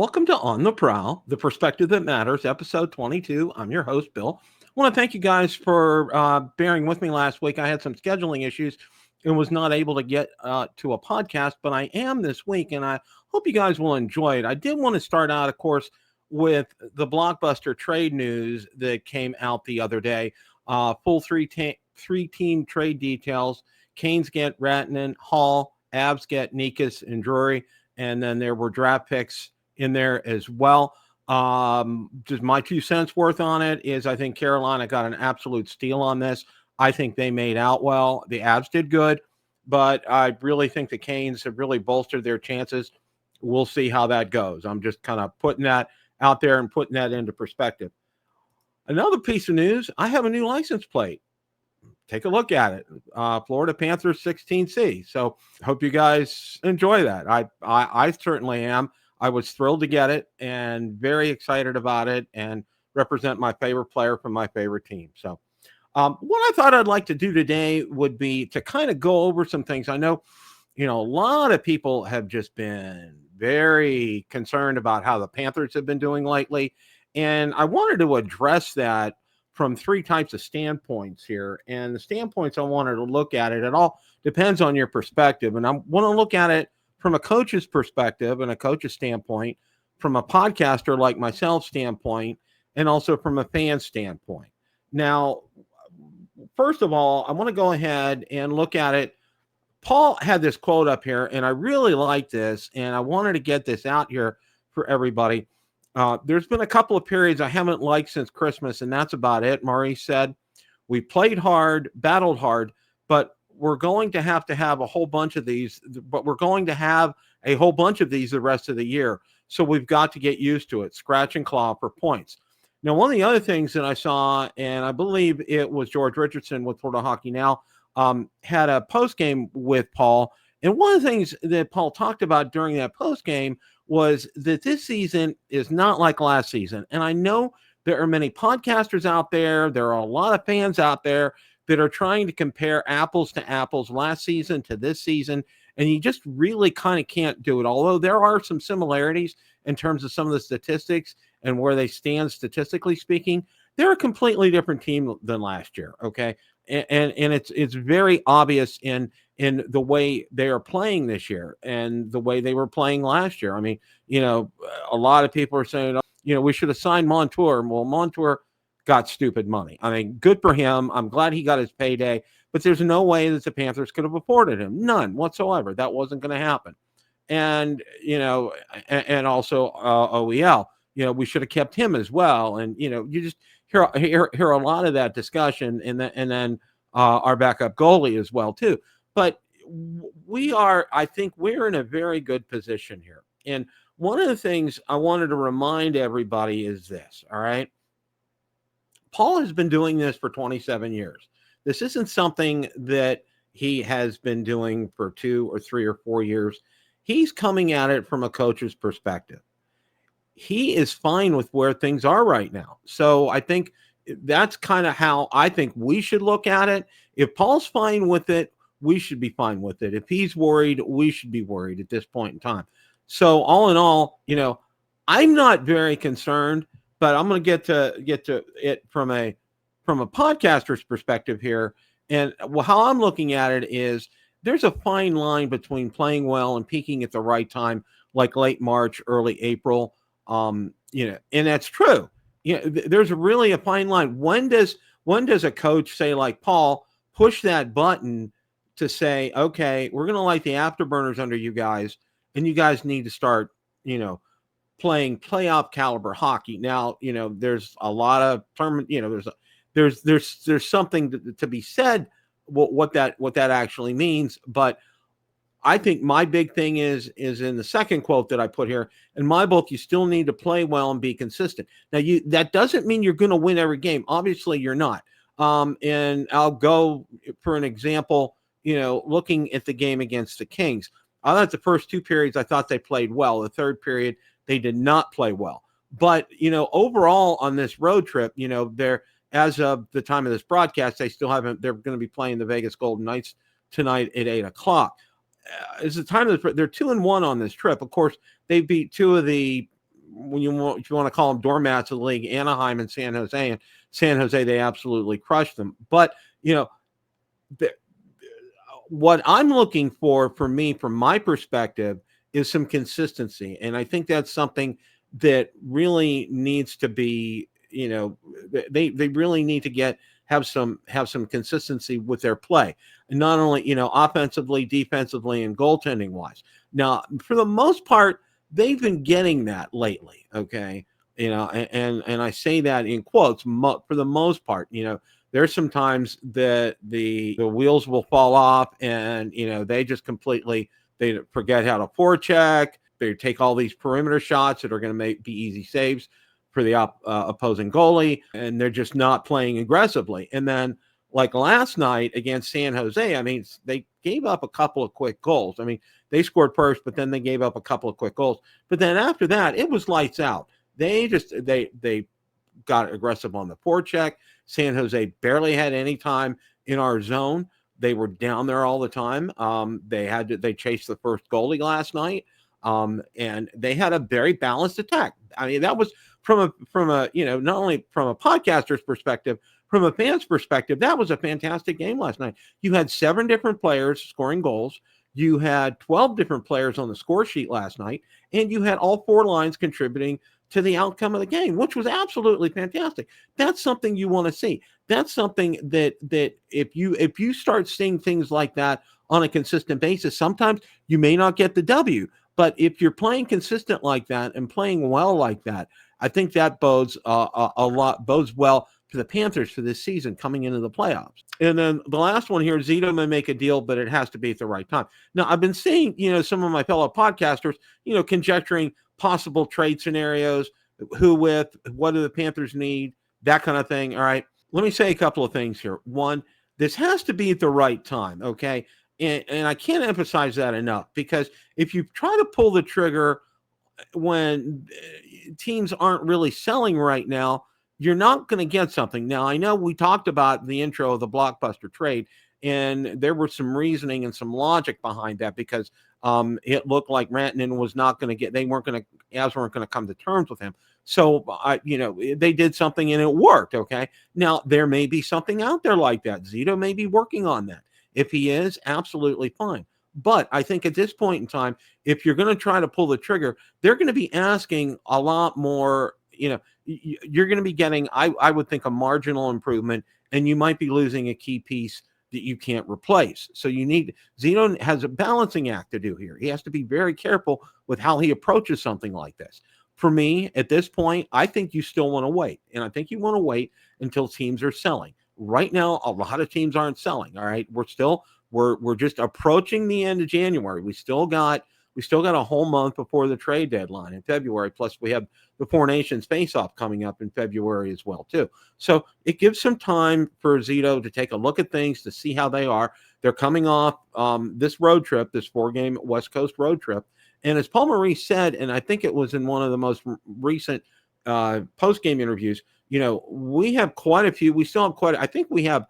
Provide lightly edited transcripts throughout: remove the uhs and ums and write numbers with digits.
Welcome to On the Prowl, the perspective that matters, episode 22. I'm your host, Bill. I want to thank you guys for bearing with me last week. I had some scheduling issues and was not able to get to a podcast, but I am this week, and I hope you guys will enjoy it. I did want to start out, of course, with the blockbuster trade news that came out the other day. Full three-team trade details. Canes get Rantanen, Hall, Avs get Nekus and Drury, and then there were draft picks in there as well. Just my 2 cents worth on it is I think Carolina got an absolute steal on this. I think they made out well. The Avs did good, but I really think the Canes have really bolstered their chances. We'll see how that goes. I'm just kind of putting that out there and putting that into perspective. Another piece of news, I have a new license plate. Take a look at it. Florida Panthers 16C. So hope you guys enjoy that. I certainly am. I was thrilled to get it and very excited about it and represent my favorite player from my favorite team. So what I thought I'd like to do today would be to kind of go over some things. I know, a lot of people have just been very concerned about how the Panthers have been doing lately. And I wanted to address that from 3 types of standpoints here. And the standpoints I wanted to look at it all depends on your perspective. And I want to look at it from a coach's perspective and a coach's standpoint, from a podcaster like myself standpoint, and also from a fan standpoint. Now, first of all, I want to go ahead and look at it. Paul had this quote up here, and I really like this, and I wanted to get this out here for everybody. There's been a couple of periods I haven't liked since Christmas, and that's about it. Murray said, we played hard, battled hard, but we're going to have a whole bunch of these, but we're going to have a whole bunch of these the rest of the year. So we've got to get used to it, scratch and claw for points. Now, one of the other things that I saw, and I believe it was George Richardson with Florida Hockey Now, had a post game with Paul. And one of the things that Paul talked about during that post game was that this season is not like last season. And I know there are many podcasters out there. There are a lot of fans out there that are trying to compare apples to apples, last season to this season. And you just really kind of can't do it. Although there are some similarities in terms of some of the statistics and where they stand statistically speaking, they're a completely different team than last year. Okay. And it's very obvious in the way they are playing this year and the way they were playing last year. I mean, a lot of people are saying, we should have signed Montour. Well, Montour got stupid money. I mean, good for him. I'm glad he got his payday, but there's no way that the Panthers could have afforded him. None whatsoever. That wasn't going to happen. And, and also OEL, we should have kept him as well. And, you just hear a lot of that discussion, and then our backup goalie as well, too. But I think we're in a very good position here. And one of the things I wanted to remind everybody is this, all right? Paul has been doing this for 27 years. This isn't something that he has been doing for 2 or 3 or 4 years. He's coming at it from a coach's perspective. He is fine with where things are right now. So I think that's kind of how I think we should look at it. If Paul's fine with it, we should be fine with it. If he's worried, we should be worried at this point in time. So all in all, I'm not very concerned, but I'm going to get to it from a podcaster's perspective here. And how I'm looking at it is there's a fine line between playing well and peaking at the right time, like late March, early April. And that's true. There's really a fine line. When does a coach say, like Paul, push that button to say, okay, we're going to light the afterburners under you guys, and you guys need to start, playing playoff caliber hockey. Now, there's a lot of term, there's something to be said what that actually means. But I think my big thing is in the second quote that I put here. In my book, you still need to play well and be consistent. Now, that doesn't mean you're going to win every game. Obviously, you're not. And I'll go for an example, looking at the game against the Kings. I thought the first 2 periods, I thought they played well. The third period, they did not play well. But, overall on this road trip, they're, as of the time of this broadcast, they're going to be playing the Vegas Golden Knights tonight at 8:00. It's the time of they're 2-1 on this trip. Of course, they beat 2 of the when if you want to call them doormats of the league, Anaheim and San Jose. And San Jose, they absolutely crushed them. But, the, what I'm looking for me, from my perspective, is some consistency. And I think that's something that really needs to be, they really need to have some consistency with their play. And not only, offensively, defensively, and goaltending wise. Now, for the most part, they've been getting that lately. Okay. And I say that in quotes, for the most part. There's some times that the wheels will fall off, and they just completely, they forget how to forecheck. They take all these perimeter shots that are going to be easy saves for the opposing goalie, and they're just not playing aggressively. And then, like last night against San Jose, I mean, they gave up a couple of quick goals. I mean, they scored first, but then they gave up a couple of quick goals. But then after that, it was lights out. They got aggressive on the forecheck. San Jose barely had any time in our zone. They were down there all the time. They chased the first goalie last night. And they had a very balanced attack. I mean, that was from a not only from a podcaster's perspective, from a fan's perspective, that was a fantastic game last night. You had 7 different players scoring goals. You had 12 different players on the score sheet last night, and you had all 4 lines contributing to the outcome of the game, which was absolutely fantastic. That's something you want to see. That's something that if you start seeing things like that on a consistent basis, sometimes you may not get the W, but if you're playing consistent like that and playing well like that, I think that bodes well for the Panthers for this season coming into the playoffs. And then the last one here, Zito may make a deal, but it has to be at the right time. Now, I've been seeing, some of my fellow podcasters, conjecturing possible trade scenarios, who with, what do the Panthers need, that kind of thing. All right. Let me say a couple of things here. One, this has to be at the right time. Okay. And I can't emphasize that enough, because if you try to pull the trigger when teams aren't really selling right now, you're not going to get something. Now, I know we talked about the intro of the blockbuster trade, and there were some reasoning and some logic behind that, because it looked like Rantanen was not going to get, weren't going to come to terms with him. So, they did something and it worked. Okay. Now, there may be something out there like that. Zito may be working on that. If he is, absolutely fine. But I think at this point in time, if you're going to try to pull the trigger, they're going to be asking a lot more. You're going to be getting, I would think, a marginal improvement, and you might be losing a key piece that you can't replace. So Zito has a balancing act to do here. He has to be very careful with how he approaches something like this. For me, at this point, I think you still want to wait. And I think you want to wait until teams are selling. Right now, a lot of teams aren't selling. All right. We're just approaching the end of January. We still got a whole month before the trade deadline in February. Plus, we have the Four Nations face-off coming up in February as well, too. So it gives some time for Zito to take a look at things, to see how they are. They're coming off this road trip, this 4-game West Coast road trip. And as Paul Maurice said, and I think it was in one of the most recent post-game interviews, we have quite a few. We still have I think we have,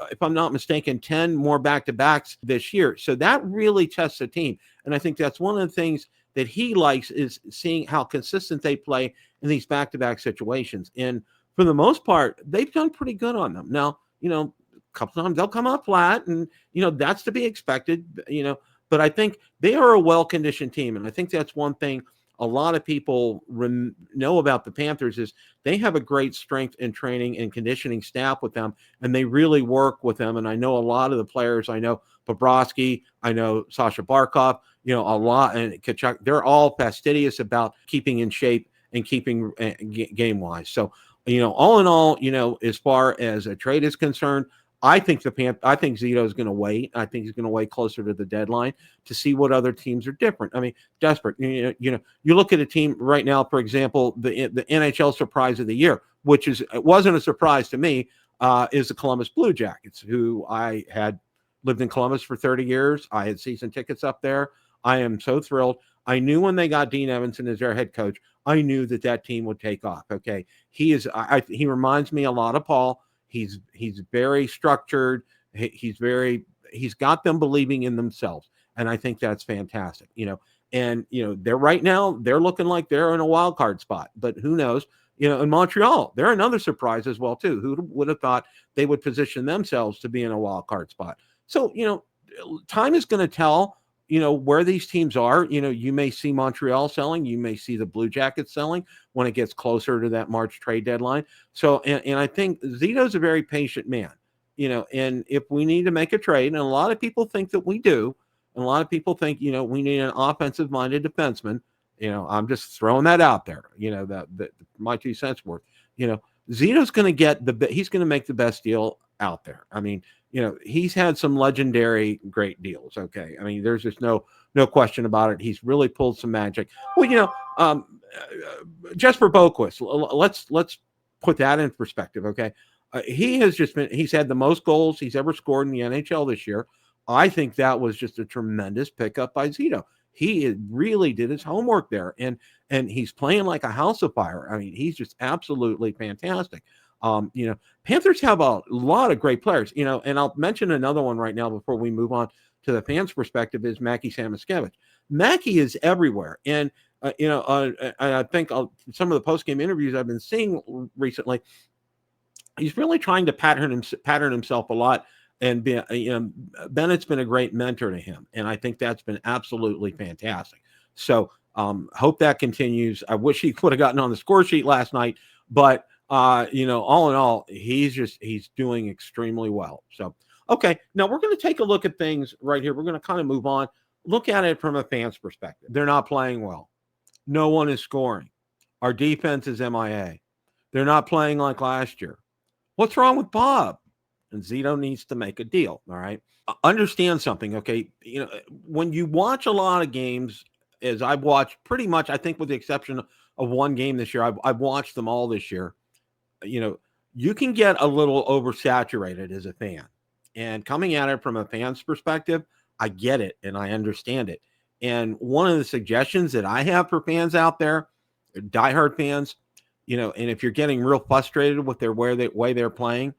if I'm not mistaken, 10 more back-to-backs this year. So that really tests the team. And I think that's one of the things that he likes, is seeing how consistent they play in these back-to-back situations. And for the most part, they've done pretty good on them. Now, a couple times they'll come up flat, and, that's to be expected, but I think they are a well-conditioned team. And I think that's one thing a lot of people know about the Panthers, is they have a great strength and training and conditioning staff with them, and they really work with them. And I know a lot of the players. I know Bobrovsky, I know Sasha Barkov, a lot, and Kachuk, they're all fastidious about keeping in shape and keeping game-wise. So, all in all, as far as a trade is concerned, I think Zito is going to wait. I think he's going to wait closer to the deadline to see what other teams are different. I mean, desperate. You look at a team right now, for example, the NHL surprise of the year, which it wasn't a surprise to me, is the Columbus Blue Jackets, who I had lived in Columbus for 30 years. I had season tickets up there. I am so thrilled. I knew when they got Dean Evanson as their head coach, I knew that team would take off. Okay, he reminds me a lot of Paul. He's very structured. He's got them believing in themselves. And I think that's fantastic, And, they're right now, they're looking like they're in a wild card spot, but who knows? In Montreal, they're another surprise as well, too. Who would have thought they would position themselves to be in a wild card spot? So, time is going to tell, where these teams are. You may see Montreal selling, you may see the Blue Jackets selling when it gets closer to that March trade deadline. So, and I think Zito's a very patient man, and if we need to make a trade, and a lot of people think that we do, and a lot of people think, we need an offensive minded defenseman. I'm just throwing that out there, that my 2 cents worth. Zito's going to he's going to make the best deal out there. I mean, he's had some legendary great deals. Okay. I mean, there's just no question about it. He's really pulled some magic. Well, Jesper Boquist, let's put that in perspective. Okay. He's had the most goals he's ever scored in the NHL this year. I think that was just a tremendous pickup by Zito. He really did his homework there, and he's playing like a house of fire. I mean, he's just absolutely fantastic. Panthers have a lot of great players, and I'll mention another one right now before we move on to the fans' perspective is Mackie Samoskevich. Mackie is everywhere, and I think some of the post-game interviews I've been seeing recently, he's really trying to pattern himself a lot. And Bennett's been a great mentor to him, and I think that's been absolutely fantastic. So hope that continues. I wish he could have gotten on the score sheet last night, but all in all, he's doing extremely well. So okay, now we're going to take a look at things right here. We're going to kind of move on, look at it from a fan's perspective. They're not playing well. No one is scoring. Our defense is MIA. They're not playing like last year. What's wrong with Bob? And Zito needs to make a deal. All right. Understand something. Okay. When you watch a lot of games, as I've watched pretty much, I think with the exception of one game this year, I've watched them all this year. You can get a little oversaturated as a fan, and coming at it from a fan's perspective, I get it and I understand it. And one of the suggestions that I have for fans out there, diehard fans, and if you're getting real frustrated with their way they're playing,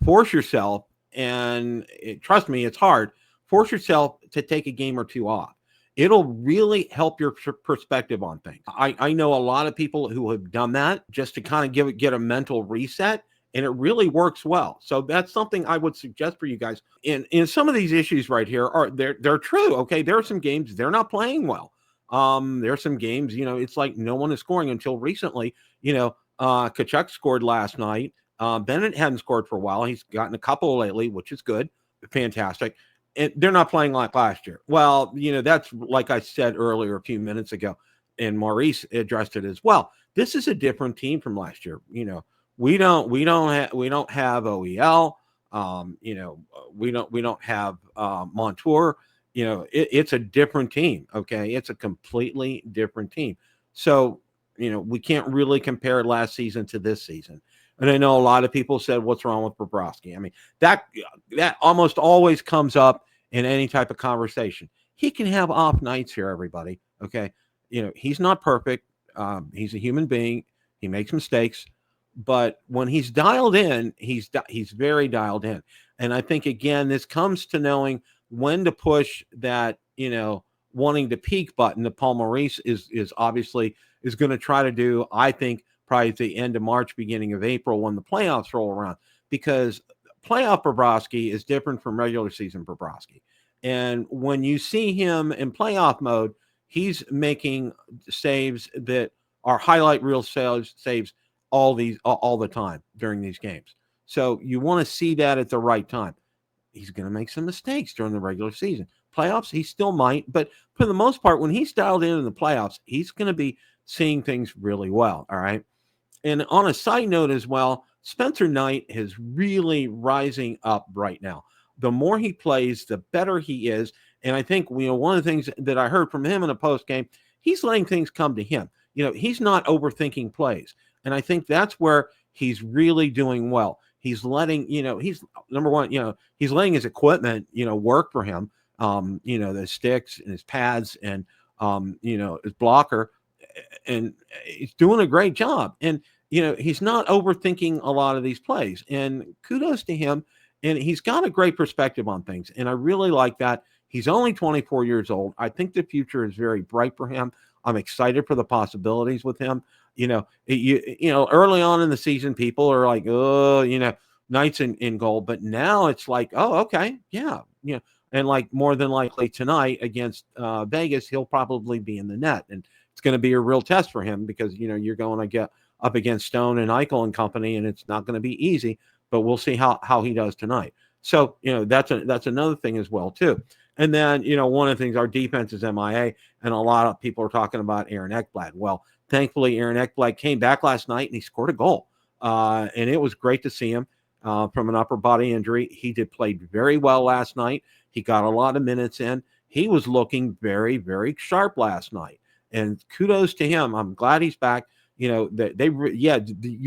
force yourself, and trust me, it's hard. Force yourself to take a game or two off. It'll really help your perspective on things. I know a lot of people who have done that just to kind of get a mental reset, and it really works well. So that's something I would suggest for you guys. In some of these issues right here they're true. Okay, there are some games they're not playing well. There are some games, it's like no one is scoring until recently. Tkachuk scored last night. Bennett hadn't scored for a while. He's gotten a couple lately, which is good. Fantastic. And they're not playing like last year. Well, that's like I said earlier a few minutes ago, and Maurice addressed it as well. This is a different team from last year. We don't have OEL. We don't have Montour. It's a different team. Okay. It's a completely different team. So, we can't really compare last season to this season. And I know a lot of people said, what's wrong with Bobrovsky? I mean, that almost always comes up in any type of conversation. He can have off nights here, everybody. Okay. He's not perfect. He's a human being. He makes mistakes. But when he's dialed in, he's very dialed in. And I think, again, this comes to knowing when to push that, wanting to peak button that Paul Maurice is obviously is going to try to do, I think, probably at the end of March, beginning of April, when the playoffs roll around, because playoff Bobrovsky is different from regular season Bobrovsky. And when you see him in playoff mode, he's making saves that are highlight reel saves all the time during these games. So you want to see that at the right time. He's going to make some mistakes during the regular season. Playoffs, he still might, but for the most part, when he's dialed in the playoffs, he's going to be seeing things really well. All right. And on a side note as well, Spencer Knight is really rising up right now. The more he plays, the better he is. And I think, one of the things that I heard from him in a post game, he's letting things come to him. He's not overthinking plays. And I think that's where he's really doing well. He's letting, he's number one, he's letting his equipment, work for him. The sticks and his pads and, his blocker, and he's doing a great job. And, he's not overthinking a lot of these plays, and kudos to him. And he's got a great perspective on things. And I really like that. He's only 24 years old. I think the future is very bright for him. I'm excited for the possibilities with him. Early on in the season, people are like, oh, Knights in goal. But now it's like, oh, okay, yeah, and like more than likely tonight against Vegas, he'll probably be in the net, and it's going to be a real test for him because you're going to get up against Stone and Eichel and company, and it's not going to be easy. But we'll see how he does tonight. So that's another thing as well too. And then one of the things, our defense is MIA, and a lot of people are talking about Aaron Ekblad. Well, thankfully, Aaron Ekblad came back last night and he scored a goal, and it was great to see him from an upper body injury. He played very well last night. He got a lot of minutes in. He was looking very, very sharp last night, and kudos to him. I'm glad he's back. You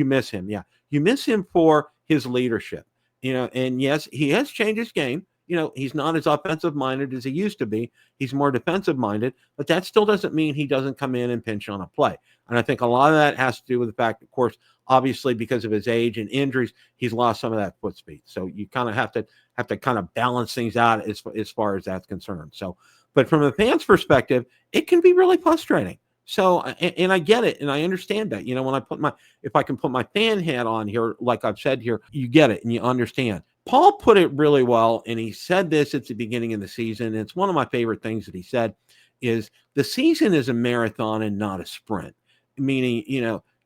miss him. Yeah, you miss him for his leadership. And yes, he has changed his game. He's not as offensive minded as he used to be. He's more defensive minded, but that still doesn't mean he doesn't come in and pinch on a play. And I think a lot of that has to do with the fact, of course, obviously because of his age and injuries, he's lost some of that foot speed. So you kind of have to kind of balance things out as far as that's concerned. So, but from a fan's perspective, it can be really frustrating. So, and I get it, and I understand that. When if I can put my fan hat on here, like I've said here, you get it and you understand. Paul put it really well, and he said this at the beginning of the season. And it's one of my favorite things that he said is the season is a marathon and not a sprint. Meaning,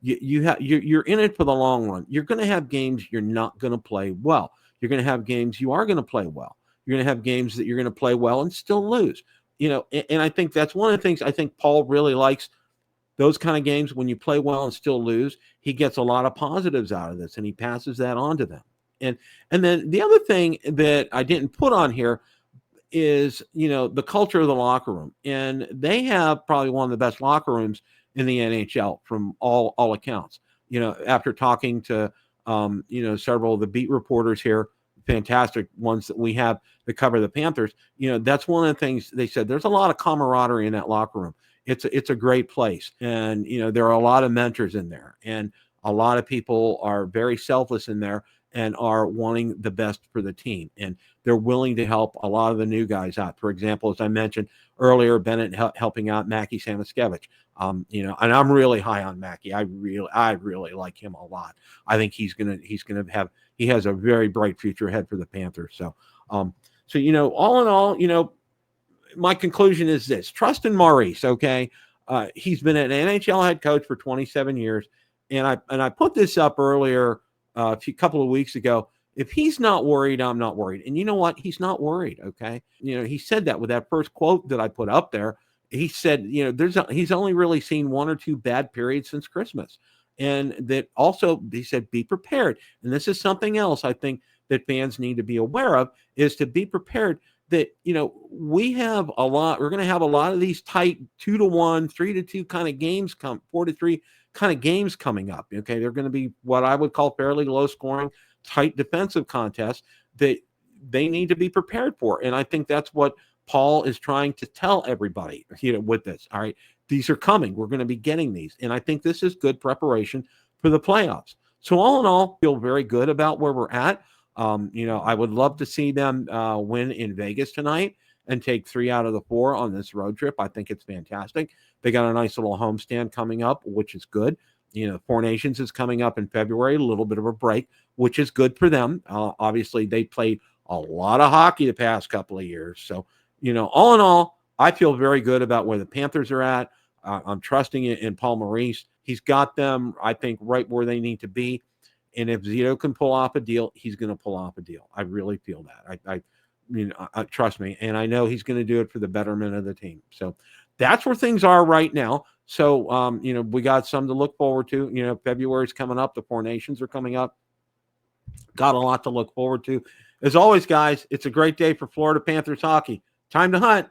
you're in it for the long run. You're going to have games you're not going to play well. You're going to have games you are going to play well. You're going to have games that you're going to play well and still lose. And I think that's one of the things I think Paul really likes, those kind of games when you play well and still lose. He gets a lot of positives out of this, and he passes that on to them. And then the other thing that I didn't put on here is, the culture of the locker room. And they have probably one of the best locker rooms in the NHL from all accounts. After talking to, several of the beat reporters here, fantastic ones that we have that cover the Panthers, that's one of the things they said. There's a lot of camaraderie in that locker room. It's a great place. And, there are a lot of mentors in there, and a lot of people are very selfless in there and are wanting the best for the team. And they're willing to help a lot of the new guys out. For example, as I mentioned earlier, Bennett helping out Mackie Samoskevich. And I'm really high on Mackie. I really like him a lot. I think he has a very bright future ahead for the Panthers. So, all in all, my conclusion is this: trust in Maurice. Okay. He's been an NHL head coach for 27 years. And I put this up earlier, a couple of weeks ago. If he's not worried, I'm not worried. And you know what? He's not worried. Okay. He said that with that first quote that I put up there. He said, he's only really seen one or two bad periods since Christmas. And that also, he said, be prepared. And this is something else I think that fans need to be aware of, is to be prepared that, we're going to have a lot of these tight 2-1, 3-2 kind of games 4-3 kind of games coming up. Okay. They're going to be what I would call fairly low scoring, tight defensive contests that they need to be prepared for. And I think that's what Paul is trying to tell everybody, with this. All right. These are coming. We're going to be getting these. And I think this is good preparation for the playoffs. So all in all, feel very good about where we're at. I would love to see them win in Vegas tonight and take 3 out of the 4 on this road trip. I think it's fantastic. They got a nice little homestand coming up, which is good. Four Nations is coming up in February, a little bit of a break, which is good for them. Obviously, they played a lot of hockey the past couple of years. So, all in all, I feel very good about where the Panthers are at. I'm trusting it in Paul Maurice. He's got them, I think, right where they need to be. And if Zito can pull off a deal, he's going to pull off a deal. I really feel that. I trust me. And I know he's going to do it for the betterment of the team. So that's where things are right now. So, we got some to look forward to. February's coming up. The Four Nations are coming up. Got a lot to look forward to. As always, guys, it's a great day for Florida Panthers hockey. Time to hunt.